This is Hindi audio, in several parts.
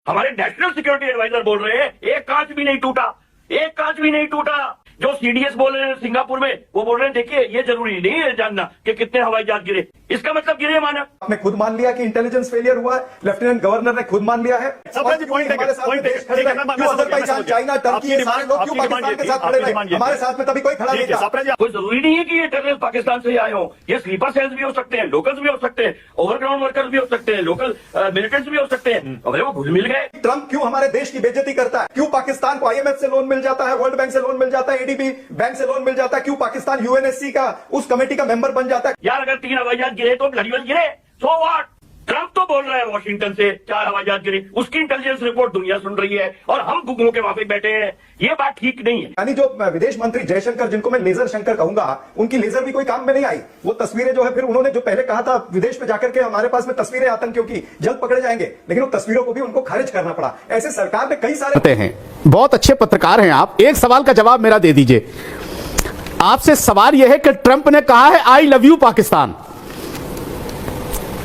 हमारे नेशनल सिक्योरिटी एडवाइजर बोल रहे हैं एक कांच भी नहीं टूटा, एक कांच भी नहीं टूटा। जो सीडीएस बोल रहे हैं सिंगापुर में, वो बोल रहे हैं देखिए ये जरूरी नहीं है जानना कि कितने हवाई जहाज गिरे, इसका मतलब गिरे माना। आपने खुद मान लिया कि इंटेलिजेंस फेलियर हुआ है, लेफ्टिनेंट गवर्नर ने खुद मान लिया है। चाइना, टर्की, ये सारे लोग क्यों पाकिस्तान के साथ खड़े रहे? हमारे साथ में तभी कोई खड़ा नहीं था। कोई जरूरी नहीं है कि ये टेररिस्ट पाकिस्तान से आए हो, ये स्लीपर सेल्स भी हो सकते हैं, लोकल्स भी हो सकते हैं, ओवरग्राउंड वर्कर्स भी हो सकते हैं, लोकल मिलिटेंट्स भी हो सकते हैं। अरे वो घुल मिल गए। ट्रंप क्यों हमारे देश की बेइज्जती करता है? क्यों पाकिस्तान को IMF से लोन मिल जाता है, वर्ल्ड बैंक से लोन मिल जाता है, ADB बैंक से लोन मिल जाता है? क्यों पाकिस्तान UNSC का उस कमेटी का मेंबर बन जाता है? यार अगर 3 हवाई जहाज गिरे तो लड़ीवल गिरे, सो व्हाट? ट्रंप तो बोल रहा है वॉशिंगटन से 4 हवाई जहाज गिरे, उसकी इंटेलिजेंस रिपोर्ट दुनिया सुन रही है और हम गुगलों के वहां पे बैठे हैं। ये बात ठीक नहीं है। यानी जो विदेश मंत्री जयशंकर, जिनको मैं लेजर शंकर कहूंगा, उनकी लेजर भी कोई काम में नहीं आई। वो तस्वीरें जो है, फिर उन्होंने जो पहले कहा था विदेश में जाकर के हमारे पास में तस्वीरें आतंकियों की जल्द पकड़े जाएंगे, लेकिन वो तस्वीरों को भी उनको खारिज करना पड़ा। ऐसे सरकार ने कई सारे हैं। बहुत अच्छे पत्रकार हैं आप। एक सवाल का जवाब मेरा दे दीजिए। आपसे सवाल यह है कि ट्रंप ने कहा है आई लव यू पाकिस्तान।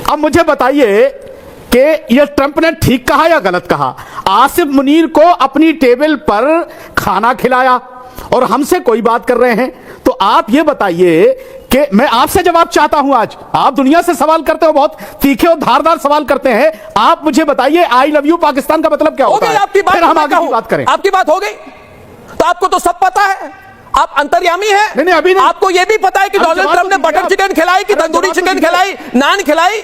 अब मुझे बताइए कि यह ट्रंप ने ठीक कहा या गलत कहा? आसिफ मुनीर को अपनी टेबल पर खाना खिलाया और हमसे कोई बात कर रहे हैं, तो आप यह बताइए कि मैं आपसे जवाब चाहता हूं। आज आप दुनिया से सवाल करते हो, बहुत तीखे और धारदार सवाल करते हैं। आप मुझे बताइए आई लव यू पाकिस्तान का मतलब क्या होता है? आपकी बात, फिर हम आगे की बात करें। आपकी बात हो गई तो आपको तो सब पता है, आप अंतर्यामी हैं। नहीं, अभी नहीं। आपको यह भी पता है कि डोनाल्ड ट्रंप ने बटर चिकन खिलाई, कि तंदूरी चिकन खिलाई, नान खिलाई,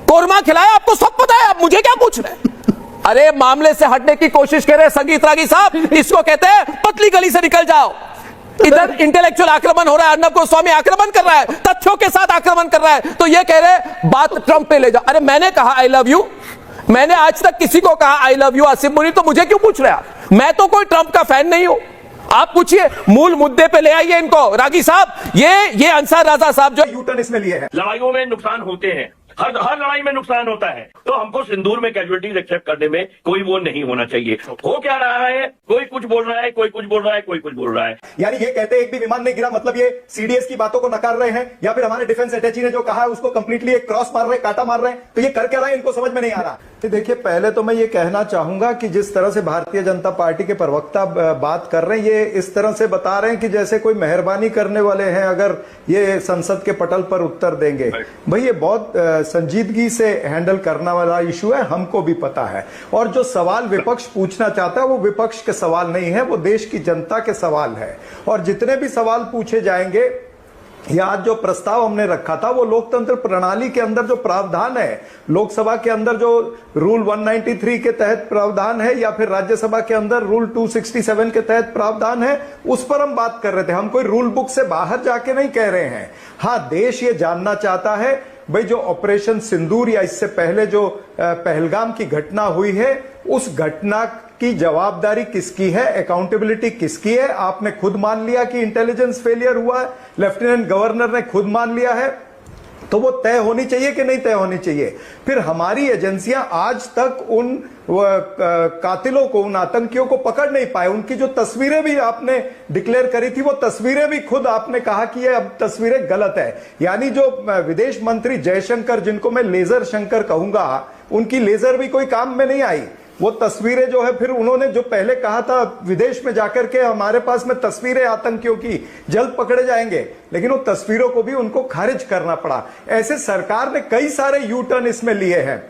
कोरमा खिलाया, आपको सब पता है। आप मुझे क्या पूछ रहे हैं? अरे मामले से हटने की कोशिश कर रहे संगीत रागी साहब, इसको कहते हैं पतली गली से निकल जाओ। इधर इंटेलेक्चुअल आक्रमण हो रहा है, अर्नब गोस्वामी आक्रमण कर रहा है, तथ्यों के साथ आक्रमण कर रहा है, तो ये कह रहे बात ट्रंप पे ले जाओ। अरे मैंने कहा आई लव यू, मैंने आज तक किसी को कहा I love you Asif Munir, तो मुझे क्यों पूछ रहे हैं? मैं तो कोई ट्रंप का फैन नहीं हूं। आप पूछिए, मूल मुद्दे पे ले आइए इनको। रागी साहब, ये अंसार राजा साहब जो यूटर्न इसमें लिए हैं। लड़ाइयों में नुकसान होते हैं, हर लड़ाई में नुकसान होता है, तो हमको सिंदूर में कैजुअलिटीज एक्सेप्ट करने में कोई वो नहीं होना चाहिए। हो क्या रहा है? कोई कुछ बोल रहा है, कोई कुछ बोल रहा है, कोई कुछ बोल रहा है। यानी ये कहते हैं एक भी विमान नहीं गिरा, मतलब ये CDS की बातों को नकार रहे हैं, या फिर हमारे डिफेंस अटैची ने जो कहा है उसको कंप्लीटली एक क्रॉस मार रहे हैं, काटा मार रहे हैं। तो ये कर क्या रहा है, इनको समझ में नहीं आ रहा। देखिए, पहले तो मैं ये कहना चाहूंगा कि जिस तरह से भारतीय जनता पार्टी के प्रवक्ता बात कर रहे हैं, ये इस तरह से बता रहे हैं कि जैसे कोई मेहरबानी करने वाले हैं अगर ये संसद के पटल पर उत्तर देंगे। भाई ये बहुत संजीदगी से हैंडल करना वाला इशू है, हमको भी पता है। और जो सवाल विपक्ष पूछना चाहता है वो विपक्ष के सवाल नहीं है, वो देश की जनता के सवाल है। और जितने भी सवाल पूछे जाएंगे, या आज जो प्रस्ताव हमने रखा था, वो लोकतंत्र प्रणाली के अंदर जो प्रावधान है, लोकसभा के अंदर जो रूल 193 के तहत प्रावधान है, या फिर राज्यसभा के अंदर रूल 267 के तहत प्रावधान है, उस पर हम बात कर रहे थे। हम कोई रूल बुक से बाहर जाके नहीं कह रहे हैं। हाँ, देश ये जानना चाहता है भाई जो ऑपरेशन सिंदूर या इससे पहले जो पहलगाम की घटना हुई है, उस घटना की जवाबदारी किसकी है, अकाउंटेबिलिटी किसकी है? आपने खुद मान लिया कि इंटेलिजेंस फेलियर हुआ है, लेफ्टिनेंट गवर्नर ने खुद मान लिया है, तो वो तय होनी चाहिए कि नहीं तय होनी चाहिए? फिर हमारी एजेंसियां आज तक उन कातिलों को, उन आतंकियों को पकड़ नहीं पाए। उनकी जो तस्वीरें भी आपने डिक्लेयर करी थी, वो तस्वीरें भी खुद आपने कहा कि ये अब तस्वीरें गलत है। यानी जो विदेश मंत्री जयशंकर, जिनको मैं लेजर शंकर कहूंगा, उनकी लेजर भी कोई काम में नहीं आई। वो तस्वीरें जो है, फिर उन्होंने जो पहले कहा था विदेश में जाकर के हमारे पास में तस्वीरें आतंकियों की जल्द पकड़े जाएंगे, लेकिन वो तस्वीरों को भी उनको खारिज करना पड़ा। ऐसे सरकार ने कई सारे यू टर्न इसमें लिए हैं।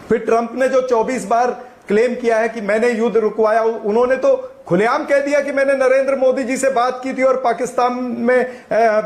फिर ट्रंप ने जो 24 बार क्लेम किया है कि मैंने युद्ध रुकवाया, उन्होंने तो खुलेआम कह दिया कि मैंने नरेंद्र मोदी जी से बात की थी और पाकिस्तान में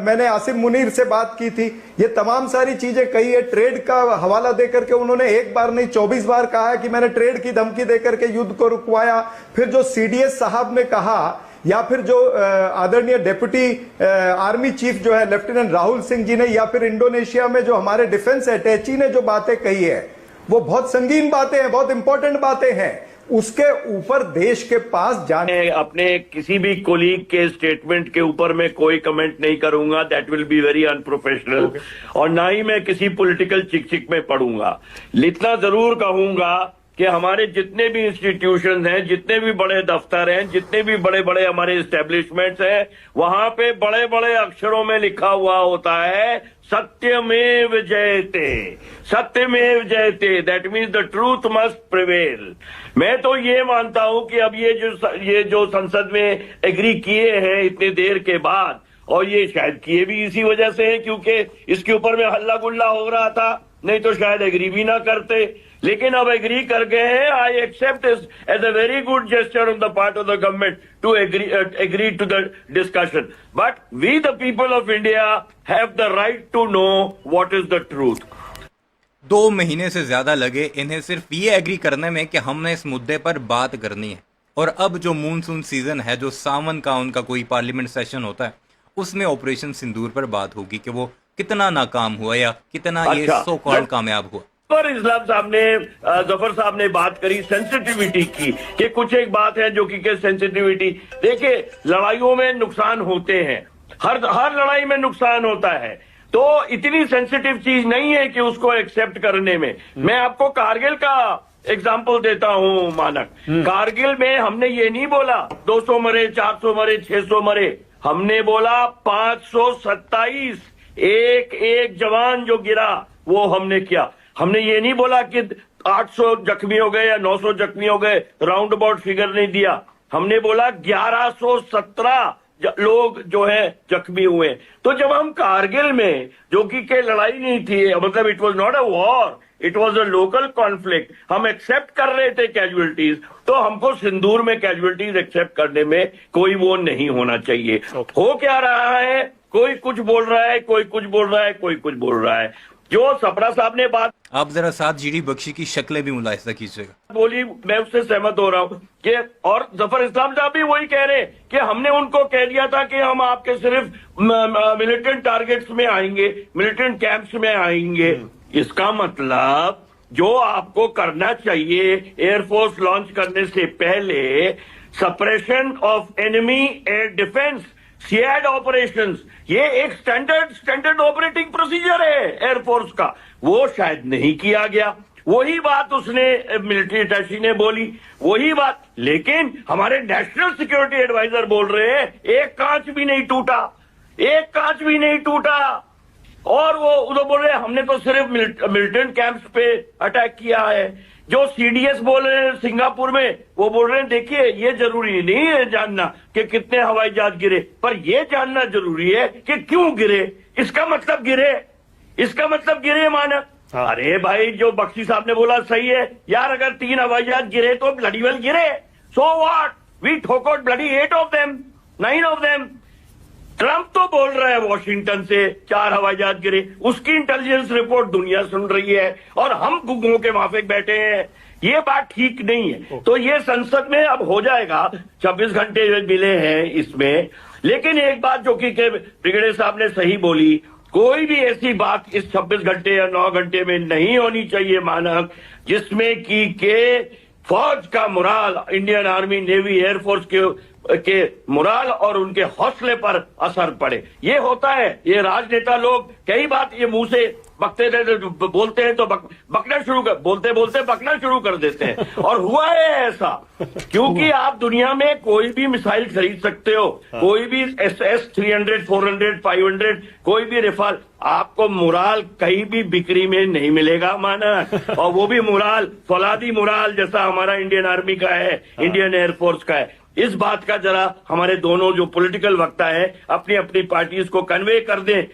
मैंने आसिफ मुनीर से बात की थी। ये तमाम सारी चीजें कही है। ट्रेड का हवाला देकर के उन्होंने एक बार नहीं 24 बार कहा है कि मैंने ट्रेड की धमकी देकर के युद्ध को रुकवाया। फिर जो CDS साहब ने कहा, या फिर जो आदरणीय डेप्यूटी आर्मी चीफ जो है लेफ्टिनेंट राहुल सिंह जी ने, या फिर इंडोनेशिया में जो हमारे डिफेंस अटैची ने जो बातें कही है, वो बहुत संगीन बातें हैं, बहुत इंपॉर्टेंट बातें हैं। उसके ऊपर देश के पास जाने, अपने किसी भी कोलीग के स्टेटमेंट के ऊपर मैं कोई कमेंट नहीं करूंगा, that will be very unprofessional. और ना ही मैं किसी पॉलिटिकल चिक में पढ़ूंगा। इतना जरूर कहूंगा कि हमारे जितने भी इंस्टीट्यूशन हैं, जितने भी बड़े दफ्तर हैं, जितने भी बड़े बड़े हमारे एस्टेब्लिशमेंट्स हैं, वहां पे बड़े बड़े अक्षरों में लिखा हुआ होता है सत्यमेव जयते, सत्यमेव जयते, that means the truth must prevail. मैं तो ये मानता हूं कि अब ये जो संसद में एग्री किए हैं इतने देर के बाद, और ये शायद किए भी इसी वजह से है क्योंकि इसके ऊपर में हल्ला गुल्ला हो रहा था, नहीं तो शायद एग्री भी ना करते, लेकिन अब एग्री कर गए हैं। I accept as a very good gesture on the part of the government to agree to the discussion, but we the people of India have the right to know what is the truth. 2 महीने से ज्यादा लगे इन्हें सिर्फ ये एग्री करने में कि हमने इस मुद्दे पर बात करनी है, और अब जो मानसून सीजन है, जो सावन का उनका कोई पार्लियामेंट सेशन होता है, उसमें ऑपरेशन सिंदूर पर बात होगी कि वो कितना नाकाम हुआ या कितना ये सो कॉल्ड कामयाब हुआ। पर इस्लाम साहब ने, जफर साहब ने बात करी सेंसिटिविटी की, कि कुछ एक बात है जो कि सेंसिटिविटी, देखिए लड़ाइयों में नुकसान होते हैं, हर लड़ाई में नुकसान होता है, तो इतनी सेंसिटिव चीज नहीं है कि उसको एक्सेप्ट करने में। मैं आपको कारगिल का एग्जाम्पल देता हूं मानक। कारगिल में हमने ये नहीं बोला 200 मरे, 400 मरे, 600 मरे, हमने बोला 527, एक जवान जो गिरा वो हमने किया। हमने ये नहीं बोला कि 800 जख्मी हो गए या 900 जख्मी हो गए, राउंड अबाउट फिगर नहीं दिया। हमने बोला 1117 लोग जो है जख्मी हुए। तो जब हम कारगिल में, जो कि लड़ाई नहीं थी, मतलब it was not a war, it was a local conflict, हम एक्सेप्ट कर रहे थे कैजुअलिटीज, तो हमको सिंदूर में कैजुअलिटीज एक्सेप्ट करने में कोई वो नहीं होना चाहिए। हो क्या रहा है, कोई कुछ बोल रहा है, कोई कुछ बोल रहा है, कोई कुछ बोल रहा है। जो सपरा साहब ने बात, आप जरा साथ जीडी बख्शी की शक्लें भी मुलाहिजा कीजिएगा, बोली, मैं उससे सहमत हो रहा हूं कि, और जफर इस्लाम साहब भी वही कह रहे हैं कि हमने उनको कह दिया था कि हम आपके सिर्फ मिलिटेंट टारगेट्स में आएंगे, मिलिटेंट कैंप्स में आएंगे। इसका मतलब जो आपको करना चाहिए एयरफोर्स लॉन्च करने से पहले, suppression of enemy air defence, SEAD operations, ये एक स्टैंडर्ड ऑपरेटिंग प्रोसीजर है एयरफोर्स का, वो शायद नहीं किया गया। वही बात उसने मिलिट्री अटैची ने बोली, वही बात, लेकिन हमारे नेशनल सिक्योरिटी एडवाइजर बोल रहे हैं एक कांच भी नहीं टूटा, एक कांच भी नहीं टूटा। और वो उधर बोल रहे हैं हमने तो सिर्फ मिलिटेंट कैंप्स पे अटैक किया है। जो सीडीएस बोल रहे हैं सिंगापुर में, वो बोल रहे हैं देखिए ये जरूरी नहीं है जानना कि कितने हवाई जहाज गिरे, पर ये जानना जरूरी है कि क्यों गिरे। इसका मतलब गिरे मानक। अरे भाई, जो बख्शी साहब ने बोला सही है यार, अगर 3 हवाई जहाज गिरे तो ब्लडी वेल गिरे, सो व्हाट, वी ठोक out bloody 8 of them, 9 of them. Trump तो बोल रहा है वॉशिंगटन से 4 हवाई जहाज गिरे, उसकी इंटेलिजेंस रिपोर्ट दुनिया सुन रही है और हम गुग्गों के माफिक बैठे हैं। ये बात ठीक नहीं है। तो ये संसद में अब हो जाएगा, 26 घंटे मिले हैं इसमें। लेकिन एक बात जो कि ब्रिगेडियर साहब ने सही बोली, कोई भी ऐसी बात इस 26 घंटे या 9 घंटे में नहीं होनी चाहिए मानक, जिसमें कि फौज का mural, Indian army, navy, air force के मुराल और उनके हौसले पर असर पड़े। ये होता है, ये राजनेता लोग कई बात ये मुंह से बकते रहते, बोलते हैं तो बकना शुरू कर, बोलते बोलते बकना शुरू कर देते हैं। और हुआ है ऐसा, क्योंकि आप दुनिया में कोई भी मिसाइल खरीद सकते हो, कोई भी S-300, 400, 500, कोई भी रिफाल, आपको मुराल कहीं भी बिक्री में नहीं मिलेगा माना। और वो भी मुराल, फौलादी मुराल जैसा हमारा इंडियन आर्मी का है, इंडियन एयरफोर्स का है। इस बात का जरा हमारे दोनों जो पॉलिटिकल वक्ता है अपनी अपनी पार्टीज को कन्वे कर दें।